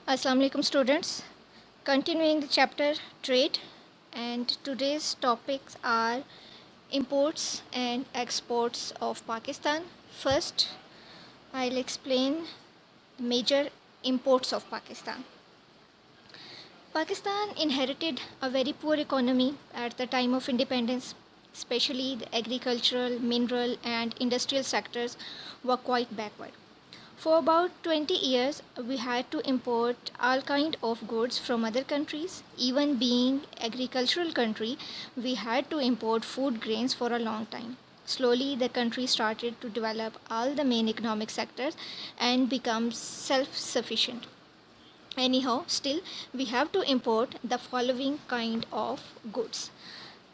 Assalamu alaikum students. Continuing the chapter trade, and today's topics are imports and exports of Pakistan. First, I'll explain major imports of Pakistan. Pakistan inherited a very poor economy at the time of independence, especially the agricultural, mineral and industrial sectors were quite backward. For about 20 years, we had to import all kind of goods from other countries. Even being agricultural country, we had to import food grains for a long time. Slowly, the country started to develop all the main economic sectors and become self-sufficient. Anyhow, still, we have to import the following kind of goods.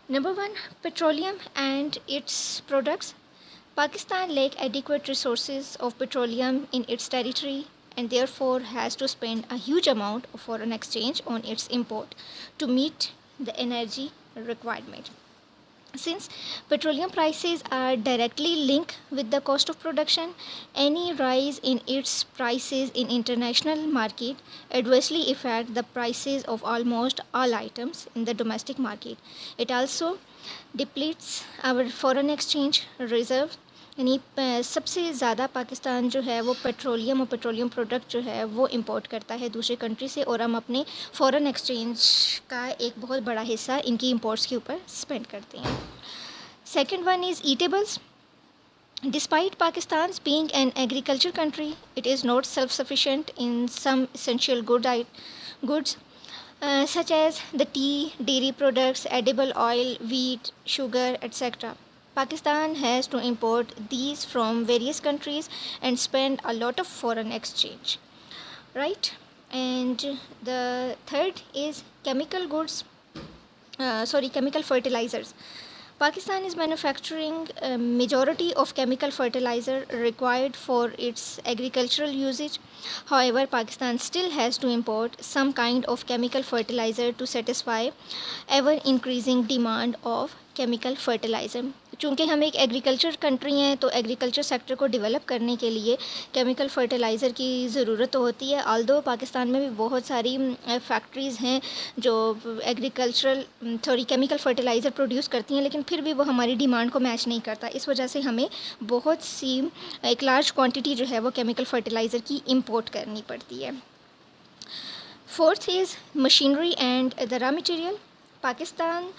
Number one, petroleum and its products. Pakistan lacks adequate resources of petroleum in its territory and therefore has to spend a huge amount of foreign exchange on its import to meet the energy requirement. Since petroleum prices are directly linked with the cost of production, any rise in its prices in international market adversely affect the prices of almost all items in the domestic market. It also depletes our foreign exchange reserve. यानी सबसे ज़्यादा पाकिस्तान जो है वो petroleum और petroleum product जो है वो इंपोर्ट करता है दूसरे कंट्री से, और हम अपने फॉरेन एक्सचेंज का एक बहुत बड़ा हिस्सा इनकी इंपोर्ट्स के ऊपर स्पेंड करते हैं. Second one is eatables. Despite Pakistan's being an agriculture country, it is not self-sufficient in some essential goods such as the tea, dairy products, edible oil, wheat, sugar, etc. Pakistan has to import these from various countries and spend a lot of foreign exchange, right? And the third is chemical fertilizers. Pakistan is manufacturing a majority of chemical fertilizer required for its agricultural usage. However, Pakistan still has to import some kind of chemical fertilizer to satisfy ever increasing demand of chemical fertilizer. चूँकि हम एक agriculture country हैं तो agriculture sector को develop करने के लिए chemical fertiliser की ज़रूरत होती है. ऑल्दो पाकिस्तान में भी बहुत सारी फैक्ट्रीज़ हैं जो केमिकल फर्टिलाइज़र प्रोड्यूस करती हैं, लेकिन फिर भी वो हमारी डिमांड को मैच नहीं करता. इस वजह से हमें बहुत सी एक लार्ज क्वांटिटी जो है वो केमिकल फर्टिलाइज़र की इम्पोर्ट करनी पड़ती है. Fourth is machinery and the raw material. Pakistan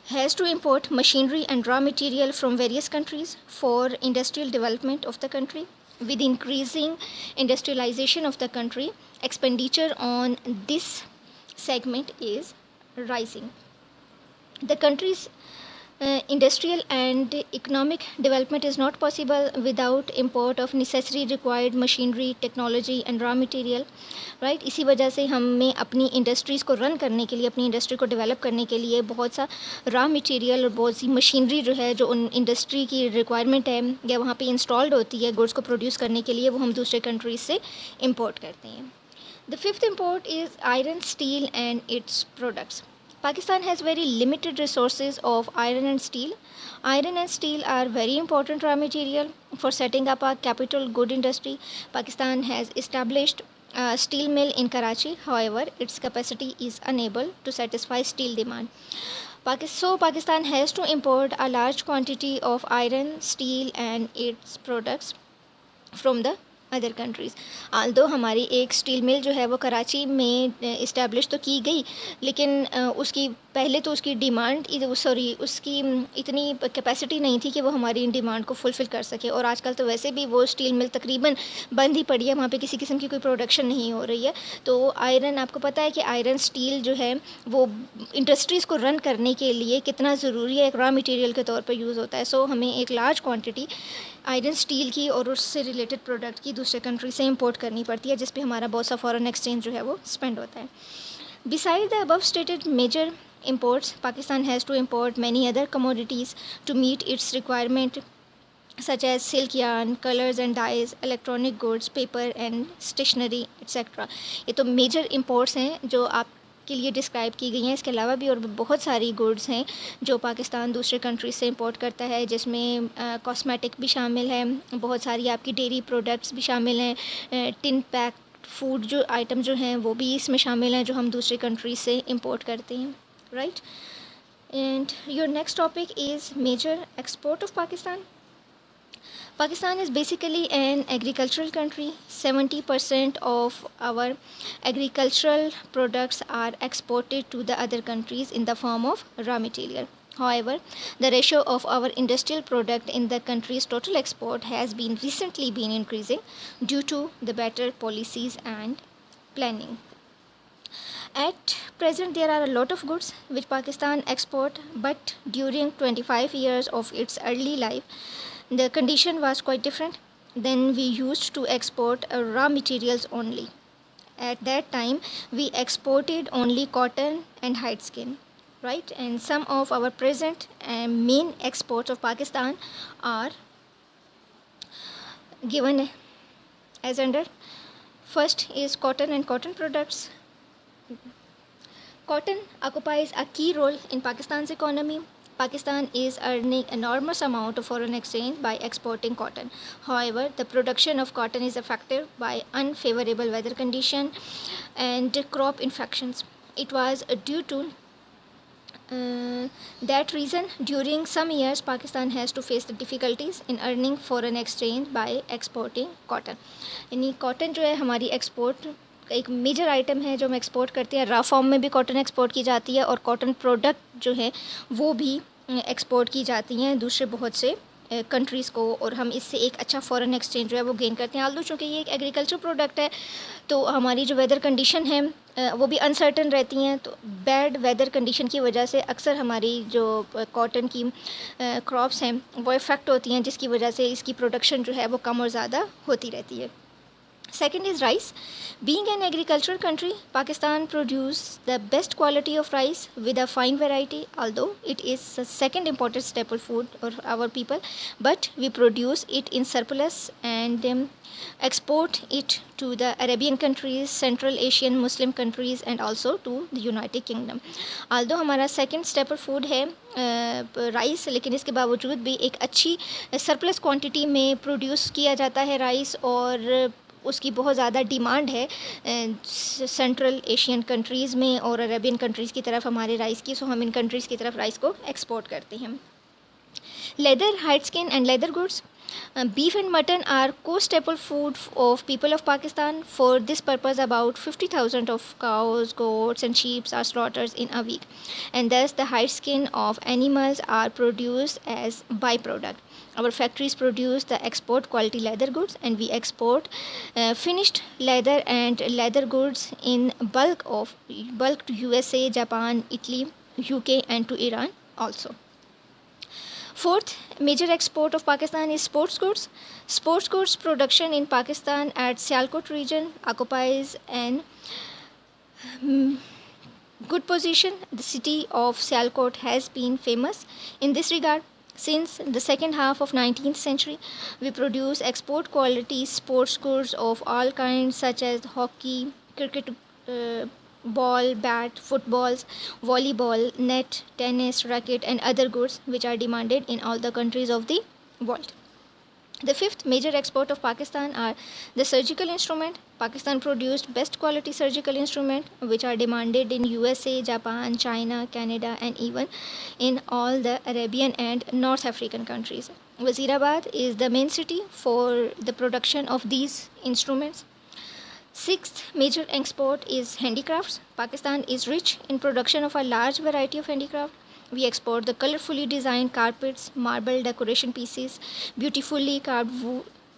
has to import machinery and raw material from various countries for industrial development of the country. With increasing industrialization of the country, expenditure on this segment is rising. The country's industrial and economic development is not possible without import of necessary required machinery, technology and raw material, right? इसी वजह से हमें अपनी industries को run करने के लिए, अपनी इंडस्ट्री को डेवलप करने के लिए बहुत सा रॉ मटेरियल और बहुत सी मशीनरी जो है जो उन इंडस्ट्री की रिक्वायरमेंट है या वहाँ पे इंस्टॉल्ड होती है गुड्स को प्रोड्यूस करने के लिए, वो हम दूसरे कंट्रीज से इम्पोर्ट करते हैं. The fifth import is iron, steel and its products. Pakistan has very limited resources of iron and steel. Iron and steel are very important raw material for setting up a capital good industry. Pakistan has established a steel mill in Karachi. However, its capacity is unable to satisfy steel demand. So Pakistan has to import a large quantity of iron, steel and its products from the other countries. Aldous हमारी एक steel mill जो है वो कराची में establish तो की गई, लेकिन उसकी पहले तो उसकी डिमांड उसकी इतनी कैपेसिटी नहीं थी कि वो हमारी डिमांड को फुलफ़िल कर सके. और आजकल तो वैसे भी वो स्टील मिल तकरीबन बंद ही पड़ी है, वहाँ पे किसी किस्म की कोई प्रोडक्शन नहीं हो रही है. तो आयरन, आपको पता है कि आयरन स्टील जो है वो इंडस्ट्रीज़ को रन करने के लिए कितना ज़रूरी है, एक रॉ मटेरियल के तौर पर यूज़ होता है. सो हमें एक लार्ज क्वान्टिटी आयरन, स्टील की और उससे रिलेटेड प्रोडक्ट की दूसरे कंट्री से इंपोर्ट करनी पड़ती है, जिस पे हमारा बहुत सा फॉरेन एक्सचेंज जो है वो स्पेंड होता है. Beside the above stated major imports, Pakistan has to import many other commodities to meet its requirement such as silk yarn, colors and dyes, electronic goods, paper and stationery, etc. ये तो major imports हैं जो आप के लिए describe की गई हैं. इसके अलावा भी और बहुत सारी गुड्स हैं जो पाकिस्तान दूसरे कंट्रीज से इंपोर्ट करता है, जिसमें कॉस्मेटिक भी शामिल है, बहुत सारी आपकी डेयरी प्रोडक्ट्स भी शामिल हैं, टिन पैक फूड जो आइटम जो हैं वो भी इसमें शामिल हैं जो हम दूसरी कंट्री से इंपोर्ट करते हैं, right. And your next topic is major export of Pakistan. Pakistan is basically an agricultural country. 70% of our agricultural products are exported to the other countries in the form of raw material. However, the ratio of our industrial product in the country's total export has been recently been increasing due to the better policies and planning. At present, there are a lot of goods which Pakistan export, but during 25 years of its early life, the condition was quite different. Then we used to export raw materials only. At that time, we exported only cotton and hide skin, right? And some of our present and main exports of Pakistan are given as under. First is cotton and cotton products. Cotton occupies a key role in Pakistan's economy. Pakistan is earning enormous amount of foreign exchange by exporting cotton. However, the production of cotton is affected by unfavorable weather condition and crop infections. It was due to that reason during some years Pakistan has to face the difficulties in earning foreign exchange by exporting cotton. यानी cotton जो है हमारी export एक major item है जो हम export करते हैं. रा फॉर्म में भी कॉटन एक्सपोर्ट की जाती है और कॉटन प्रोडक्ट जो है वो भी एक्सपोर्ट की जाती हैं दूसरे बहुत से कंट्रीज़ को, और हम इससे एक अच्छा फॉरेन एक्सचेंज जो है वो गेन करते हैं. आल्दो चूँकि ये एक एग्रीकल्चर प्रोडक्ट है तो हमारी जो वेदर कंडीशन है वो भी अनसर्टन रहती हैं. तो बैड वेदर कंडीशन की वजह से अक्सर हमारी जो कॉटन की क्रॉप्स हैं वो इफ़ेक्ट होती हैं, जिसकी वजह से इसकी प्रोडक्शन जो है वो कम और ज़्यादा होती रहती है. Second is rice. Being an agricultural country, Pakistan produces the best quality of rice with a fine variety, although it is the second important staple food of our people, but we produce it in surplus and export it to the Arabian countries, Central Asian Muslim countries and also to the United Kingdom. Although हमारा second staple food है rice, लेकिन इसके बावजूद भी एक अच्छी surplus quantity में produce किया जाता है राइस, और उसकी बहुत ज़्यादा डिमांड है सेंट्रल एशियन कंट्रीज़ में और अरेबियन कंट्रीज़ की तरफ हमारे राइस की. सो हम इन कंट्रीज़ की तरफ राइस को एक्सपोर्ट करते हैं. Leather, hide skin and leather goods. Beef and mutton are co-staple food of people of Pakistan. For this purpose, about 50,000 of cows, goats and sheep are slaughtered in a week, and thus the hide skin of animals are produced as byproduct. Our factories produce the export quality leather goods, and we export finished leather and leather goods in bulk to USA, Japan, Italy, UK and to Iran also. Fourth major export of Pakistan is sports goods. Sports goods production in Pakistan at Sialkot region occupies an good position. The city of Sialkot has been famous in this regard. Since the second half of 19th century, we produce export quality sports goods of all kinds such as hockey, cricket, ball, bat, footballs, volleyball, net, tennis, racket and other goods which are demanded in all the countries of the world. The fifth major export of Pakistan are the surgical instrument. Pakistan produced best quality surgical instrument which are demanded in USA, Japan, China, Canada and even in all the Arabian and North African countries. Wazirabad is the main city for the production of these instruments. Sixth major export is handicrafts. Pakistan is rich in production of a large variety of handicraft. We export the colorfully designed carpets, marble decoration pieces, beautifully carved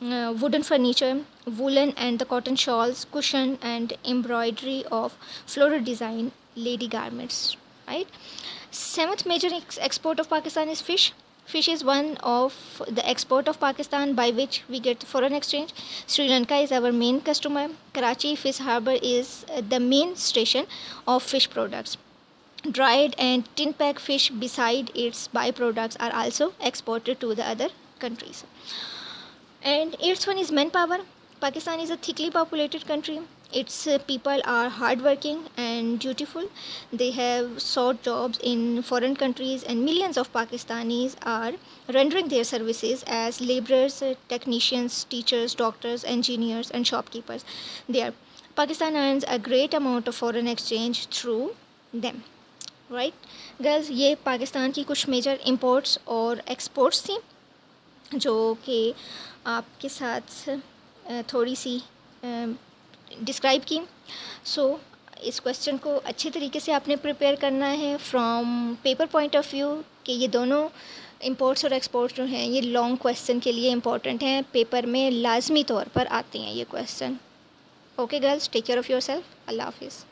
wooden furniture, woolen and the cotton shawls, cushion and embroidery of floral design lady garments, right? Seventh major export of Pakistan is fish. Fish is one of the export of Pakistan by which we get foreign exchange. Sri Lanka is our main customer. Karachi Fish Harbour is the main station of fish products. Dried and tin pack fish beside its byproducts are also exported to the other countries. And eighth one is manpower. Pakistan is a thickly populated country. Its people are hardworking and dutiful. They have sought jobs in foreign countries, and millions of Pakistanis are rendering their services as laborers, technicians, teachers, doctors, engineers, and shopkeepers. There, Pakistan earns a great amount of foreign exchange through them. Right girls, ये पाकिस्तान की कुछ major imports और exports थी जो कि आपके साथ थोड़ी सी डिस्क्राइब की. सो इस क्वेश्चन को अच्छे तरीके से आपने प्रिपेयर करना है from paper point of view कि ये दोनों इंपोर्ट्स और एक्सपोर्ट्स जो हैं ये लॉन्ग क्वेश्चन के लिए इंपॉर्टेंट हैं, पेपर में लाजमी तौर पर आते हैं ये question. Okay girls, take care of yourself. अल्लाह हाफिज़.